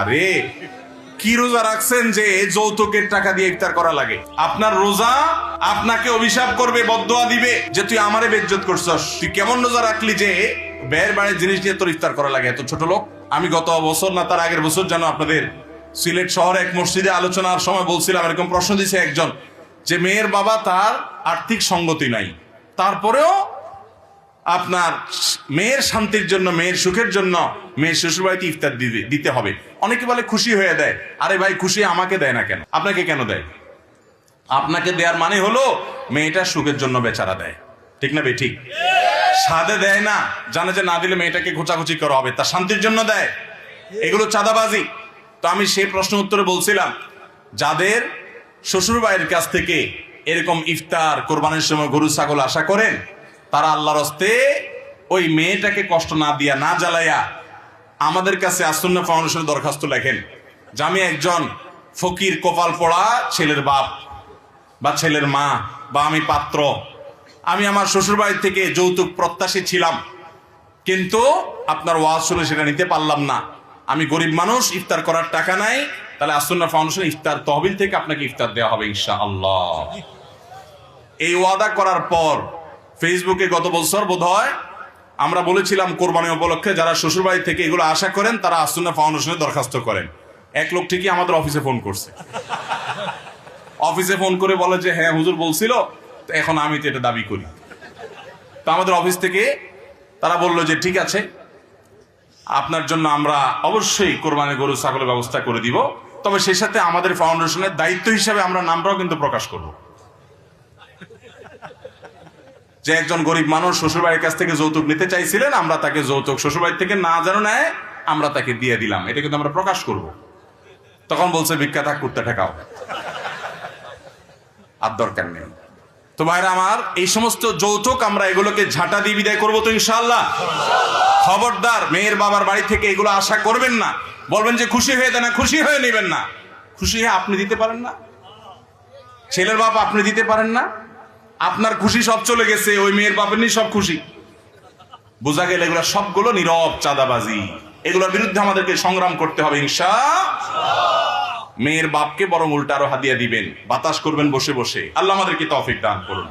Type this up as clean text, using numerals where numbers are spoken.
আরে কি রোজা রাখছেন যে যৌতুকের টাকা দিয়ে ইফতার করা লাগে? আপনার রোজা আপনাকে অভিশাপ করবে, বদদোয়া দিবে যে তুই আমারে বেইজ্জত করছস। তুই কেমন রোজা রাখলি যে ব্যয়ের বাড়ির জিনিস দিয়ে তোর ইফতার করা লাগে? এত ছোট লোক। আমি গত বছর না তার আগের বছর জানো আপনাদের সিলেট শহরে এক মসজিদে আলোচনার সময় বলছিলাম, এরকম প্রশ্ন দিয়েছে একজন যে মেয়ের বাবা, তার আর্থিক সঙ্গতি নাই, তারপরেও আপনার মেয়ের শান্তির জন্য, মেয়ের সুখের জন্য মেয়ের শ্বশুর বাড়িতে ইফতার দিতে হবে। অনেকে বলে খুশি হয়ে দেয়। আরে ভাই, খুশি আমাকে দেয় না কেন? আপনাকে কেন দেয়? আপনাকে দেওয়ার মানে হলো মেয়েটার সুখের জন্য বেচারা দেয়, ঠিক না ভাই? ঠিক। সাদে দেয় না, জানে যে না দিলে মেয়েটাকে খোঁচাখুচি করা হবে, তার শান্তির জন্য দেয়। এগুলো চাঁদাবাজি। তো আমি সেই প্রশ্ন উত্তরে বলছিলাম, যাদের শ্বশুর বাড়ির কাছ থেকে এরকম ইফতার, কোরবানির সময় গরু ছাগল আশা করেন, তারা আল্লাহর হস্তে ওই মেয়েটাকে কষ্ট না দিয়া, না জ্বালাইয়া আমাদের কাছে আসুন্নাহ ফাউন্ডেশনে দরখাস্ত লেখেন যে আমি একজন ফকির কপাল পড়া ছেলের বাপ বা ছেলের মা, বা আমি পাত্র, আমি আমার শ্বশুর বাড়ি থেকে যৌতুক প্রত্যাশী ছিলাম, কিন্তু আপনার ওয়াজ শুনে সেটা নিতে পারলাম না। আমি গরিব মানুষ, ইফতার করার টাকা নাই, তাহলে আসুন্নাহ ফাউন্ডেশন ইফতার তহবিল থেকে আপনাকে ইফতার দেওয়া হবে ইনশাআল্লাহ। এই ওয়াদা করার পর ফেসবুকে গত বছর বোধহয় আমরা বলেছিলাম কোরবানি উপলক্ষে যারা শ্বশুরবাড়ি থেকে এগুলো আশা করেন তারা আসুন্নাহ ফাউন্ডেশনে দরখাস্ত করেন। এক লোক ঠিকই আমাদের অফিসে ফোন করছে, অফিসে ফোন করে বলে যে হ্যাঁ হুজুর বলছিল, তো এখন আমি তো এটা দাবি করি। তো আমাদের অফিস থেকে তারা বললো যে ঠিক আছে, আপনার জন্য আমরা অবশ্যই কোরবানি গরু ছাগলের ব্যবস্থা করে দিব, তবে সেই সাথে আমাদের ফাউন্ডেশনের দায়িত্ব হিসাবে আমরা নামটাও কিন্তু প্রকাশ করব, যে একজন গরিব মানুষ শ্বশুরবাড়ির কাছ থেকে যৌতুক নিতে চাইছিলেন, আমরা তাকে যৌতুক শ্বশুরবাড়ি থেকে না যেন নেয়, আমরা তাকে দিয়ে দিলাম, এটা কিন্তু আমরা প্রকাশ করব। তখন বলছে ভিক্ষা থাক কুত্তা ঠেকাও, আর দরকার নেই। তো ভাইরা আমার, এই সমস্ত যৌতুক আমরা এগুলোকে ঝাঁটা দিয়ে বিদায় করবো তো ইনশাআল্লাহ। খবরদার মেয়ের বাবার বাড়ি থেকে এগুলো আশা করবেন না। বলবেন যে খুশি হয়ে দেন না, খুশি হয়ে নেবেন না। খুশি হয়ে আপনি দিতে পারেন না, ছেলের বাপ আপনি দিতে পারেন না, আপনার খুশি সব চলে গেছে, ওই মেয়ের বাপের নিয়ে সব খুশি। বোঝা গেল এগুলো সবগুলো নীরব চাঁদাবাজি। এগুলোর বিরুদ্ধে আমাদেরকে সংগ্রাম করতে হবে ইনশাআল্লাহ। মেয়ের বাপকে বরং উল্টা আরো হাদিয়া দিবেন, বাতাস করবেন বসে বসে। আল্লাহ আমাদেরকে তৌফিক দান করুন।